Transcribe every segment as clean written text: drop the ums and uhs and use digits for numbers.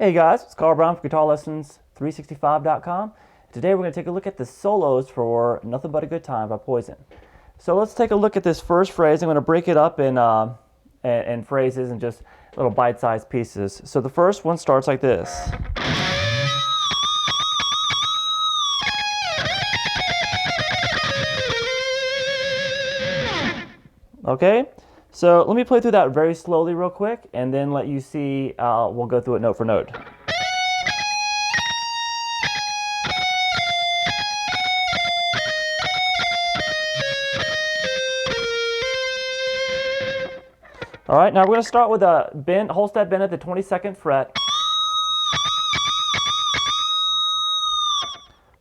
Hey guys, it's Carl Brown from guitarlessons365.com. Today we're going to take a look at the solos for Nothing But a Good Time by Poison. So let's take a look at this first phrase. I'm going to break it up in phrases and just little bite-sized pieces. So the first one starts like this. Okay, so let me play through that very slowly real quick and then let you see, we'll go through it note for note. All right, now we're going to start with a bend, whole step bend at the 22nd fret.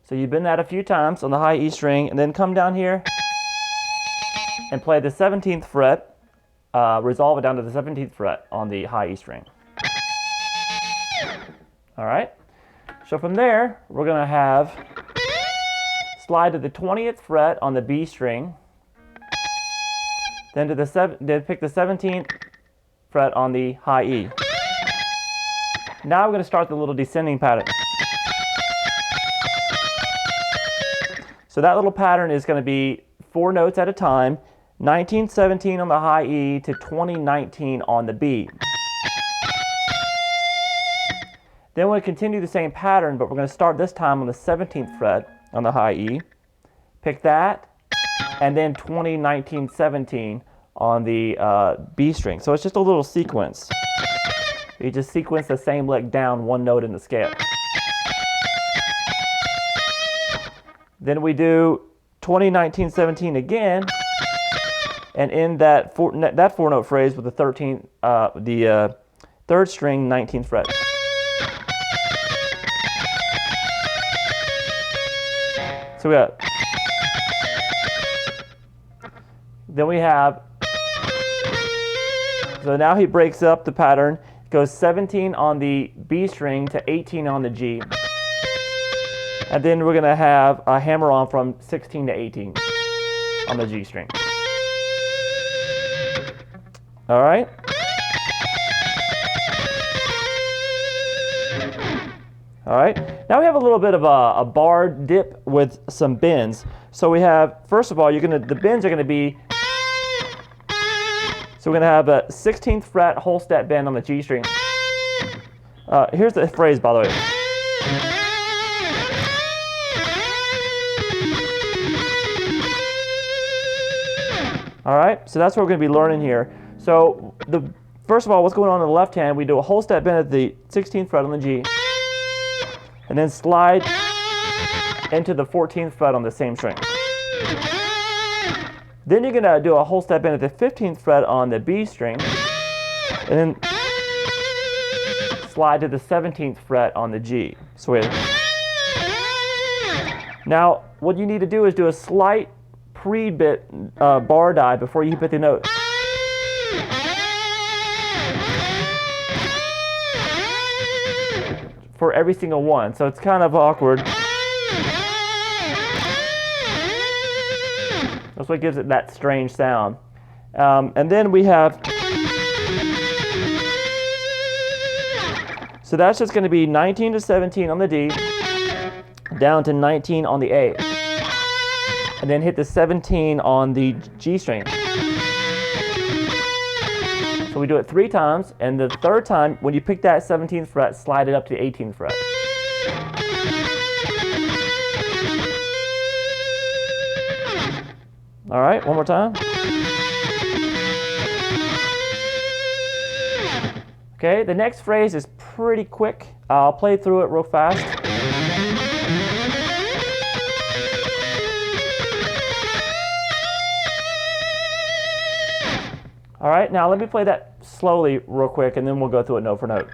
So you bend that a few times on the high E string and then come down here and play the 17th fret, resolve it down to the 17th fret on the high E string. All right, so from there, we're going to have slide to the 20th fret on the B string, then to then pick the 17th fret on the high E. Now we're going to start the little descending pattern. So that little pattern is going to be 4 notes at a time, 1917 on the high E to 2019 on the B. Then we're going to continue the same pattern, but we're going to start this time on the 17th fret on the high E. Pick that, and then 2019-17 on the B string. So it's just a little sequence. You just sequence the same lick down 1 note in the scale. Then we do 2019-17 again, and end that 4-note phrase with the 13th, the 3rd string 19th fret. So we got. Then we have. So now he breaks up the pattern. Goes 17 on the B string to 18 on the G. And then we're going to have a hammer on from 16 to 18 on the G string. All right. All right. Now we have a little bit of a bar dip with some bends. So we have, first of all, the bends are going to be. So we're going to have a 16th fret whole step bend on the G string. Here's the phrase, by the way. All right, so that's what we're going to be learning here. So first of all, what's going on the left hand, we do a whole step bend at the 16th fret on the G, and then slide into the 14th fret on the same string. Then you're going to do a whole step bend at the 15th fret on the B string, and then slide to the 17th fret on the G. So now, what you need to do is do a slight pre-bit bar dive before you hit the note. For every single one, so it's kind of awkward. That's what gives it that strange sound. And then we have, so that's just going to be 19 to 17 on the D, down to 19 on the A, and then hit the 17 on the G string. So we do it 3 times, and the 3rd time, when you pick that 17th fret, slide it up to the 18th fret. All right, one more time. Okay, the next phrase is pretty quick. I'll play through it real fast. All right, now let me play that slowly real quick, and then we'll go through it note for note.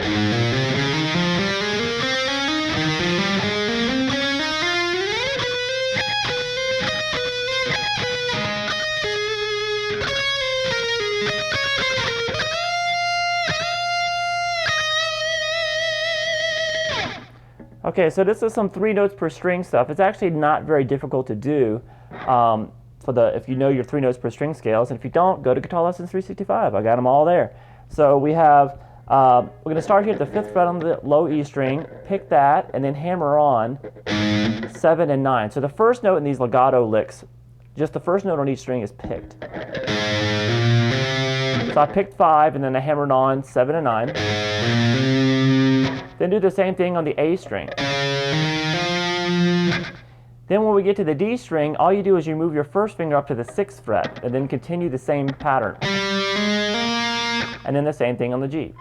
Okay, so this is some 3 notes per string stuff. It's actually not very difficult to do if you know your 3 notes per string scales. And if you don't, go to Guitar Lessons 365. I got them all there. So we have We're going to start here at the 5th fret on the low E string, pick that, and then hammer on 7 and 9. So the first note in these legato licks, just the first note on each string is picked. So I picked 5, and then I hammered on 7 and 9. Then do the same thing on the A string. Then when we get to the D string, all you do is you move your first finger up to the 6th fret, and then continue the same pattern. And then the same thing on the G.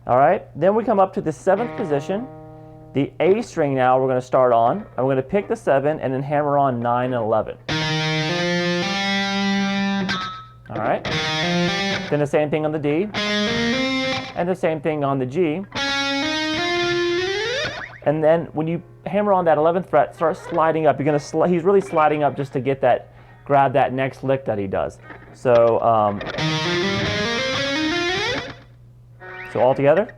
All right, then we come up to the 7th position. The A string now we're going to start on, and we're going to pick the 7 and then hammer on 9 and 11. All right, then the same thing on the D, and the same thing on the G. And then when you hammer on that 11th fret, start sliding up. You're going to he's really sliding up just to get that, grab that next lick that he does. So so all together.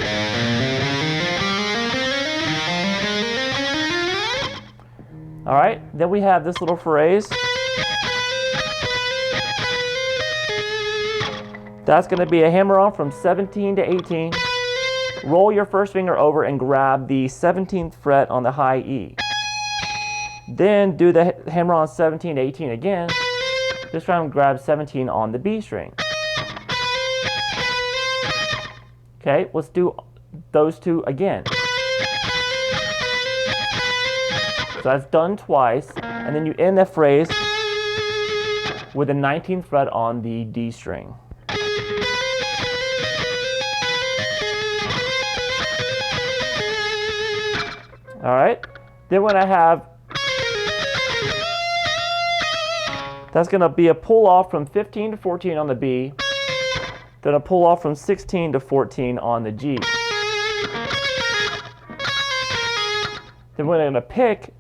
All right, then we have this little phrase. That's going to be a hammer on from 17 to 18. Roll your first finger over and grab the 17th fret on the high E. Then do the hammer on 17 to 18 again. This time grab 17 on the B string. Okay, let's do those two again. So that's done twice, and then you end the phrase with the 19th fret on the D string. All right, then when I have, that's going to be a pull off from 15 to 14 on the B, then a pull off from 16 to 14 on the G. Then we're going to pick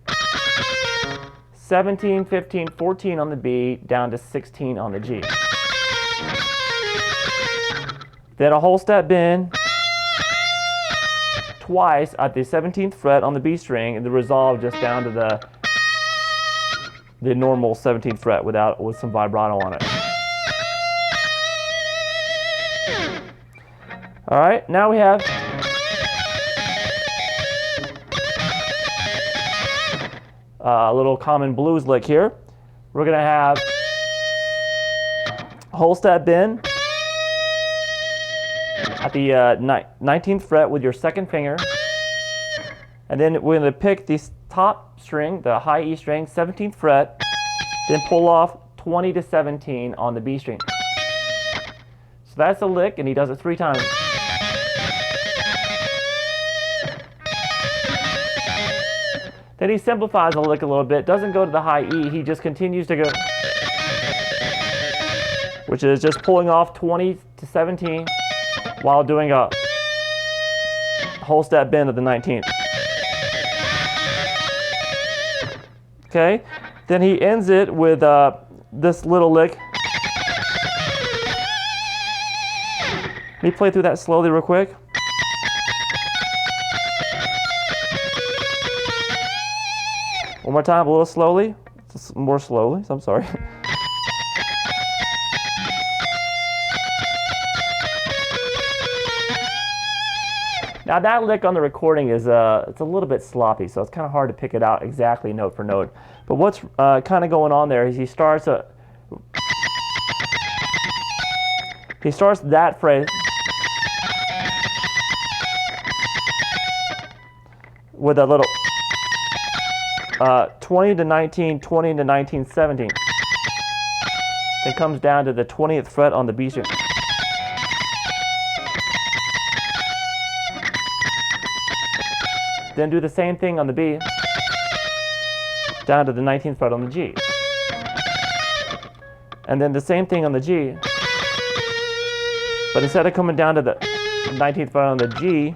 17, 15, 14 on the B, down to 16 on the G. Then a whole step bend twice at the 17th fret on the B string, and the resolve just down to the normal 17th fret with some vibrato on it. All right, now we have a little common blues lick here. We're going to have whole step bend at the 19th fret with your second finger, and then we're going to pick the top string, the high E string, 17th fret, then pull off 20 to 17 on the B string. So that's a lick, and he does it 3 times. Then he simplifies the lick a little bit, doesn't go to the high E, he just continues to go, which is just pulling off 20 to 17 while doing a whole step bend of the 19th. Okay, then he ends it with this little lick. Let me play through that slowly real quick. One more time, a little slowly. More slowly, so I'm sorry. Now that lick on the recording is it's a little bit sloppy, so it's kind of hard to pick it out exactly note for note. But what's kind of going on there is he starts that phrase with a little 20 to 19, 20 to 19, 17. Then comes down to the 20th fret on the B string. Then do the same thing on the B, down to the 19th fret on the G. And then the same thing on the G, but instead of coming down to the 19th fret on the G,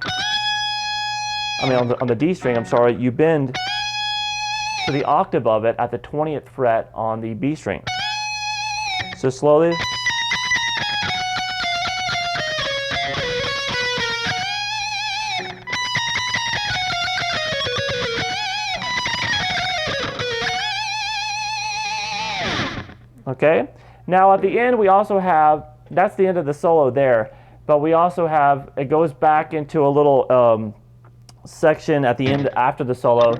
on the D string, I'm sorry, you bend to the octave of it at the 20th fret on the B string. So slowly. Okay, now at the end we also have, that's the end of the solo there, but we also have, it goes back into a little section at the end after the solo.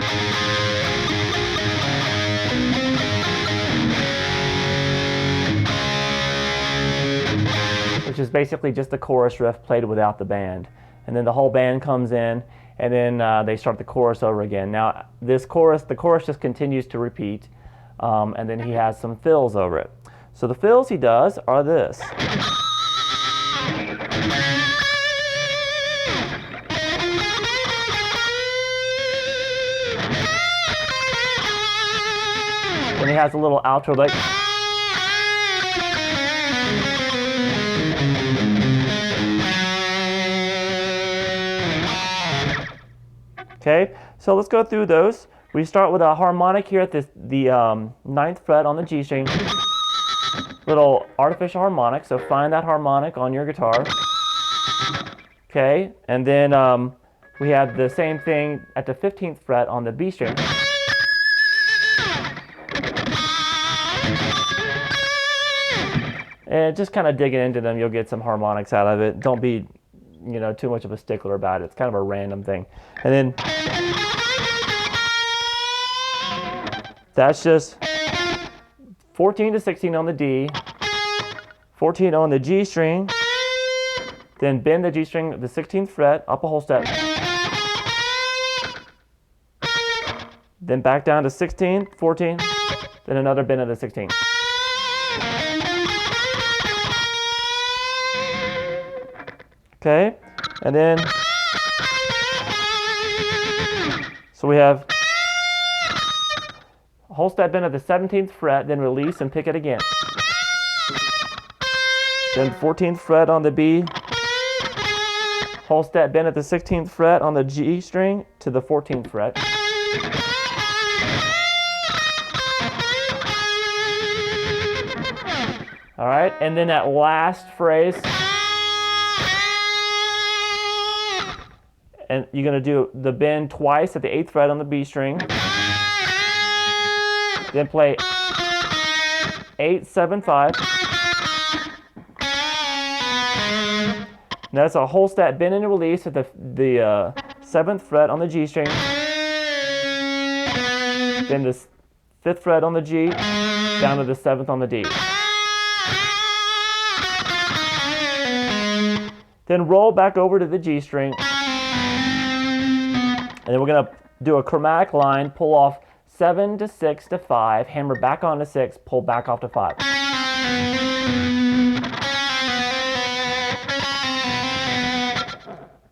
Which is basically just the chorus riff played without the band. And then the whole band comes in, and then they start the chorus over again. Now, this chorus, the chorus just continues to repeat, and then he has some fills over it. So the fills he does are this. Then he has a little outro like. Okay, so let's go through those. We start with a harmonic here at the 9th fret on the G string. Little artificial harmonic, so find that harmonic on your guitar. Okay, and then we have the same thing at the 15th fret on the B string. And just kind of digging into them, you'll get some harmonics out of it. Don't be, you know, too much of a stickler about it. It's kind of a random thing. And then that's just 14 to 16 on the D, 14 on the G string, then bend the G string, the 16th fret, up a whole step, then back down to 16, 14, then another bend of the 16. Okay, and then, so we have a whole step bend at the 17th fret, then release and pick it again. Then 14th fret on the B, whole step bend at the 16th fret on the G string to the 14th fret. All right, and then that last phrase, and you're going to do the bend twice at the 8th fret on the B string. Then play 8, 7, 5. Now that's a whole step bend and release at the 7th fret on the G string. Then the 5th fret on the G, down to the 7th on the D. Then roll back over to the G string. And then we're going to do a chromatic line, pull off 7 to 6 to 5, hammer back onto 6, pull back off to 5.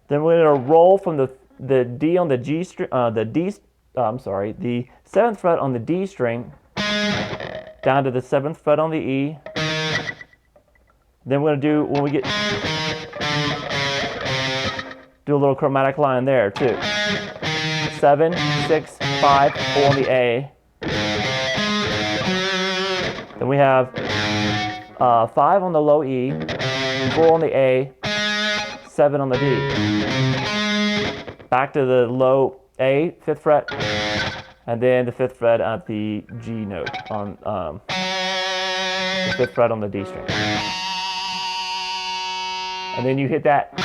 Then we're going to roll from the D on the G string, the 7th fret on the D string, down to the 7th fret on the E. Then we're going to do, when we get, do a little chromatic line there too. 7, 6, 5, 4 on the A. Then we have 5 on the low E, 4 on the A, 7 on the D. Back to the low A, 5th fret, and then the 5th fret at the G note on the 5th fret on the D string. And then you hit that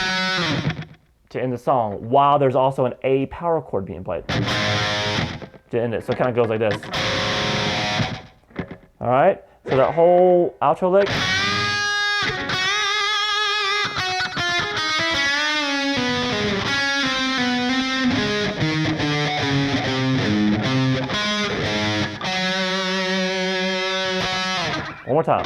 to end the song, while there's also an A power chord being played to end it. So it kind of goes like this. All right, so that whole outro lick. One more time.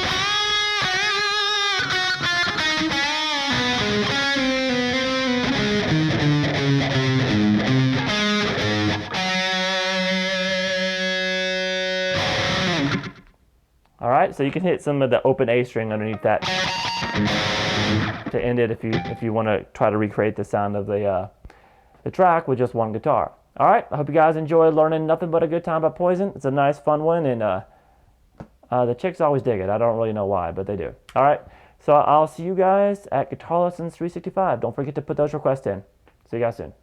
All right, so you can hit some of the open A string underneath that to end it if you want to try to recreate the sound of the track with just one guitar. All right, I hope you guys enjoyed learning Nothing But a Good Time by Poison. It's a nice, fun one, and the chicks always dig it. I don't really know why, but they do. All right, so I'll see you guys at Guitar Lessons 365. Don't forget to put those requests in. See you guys soon.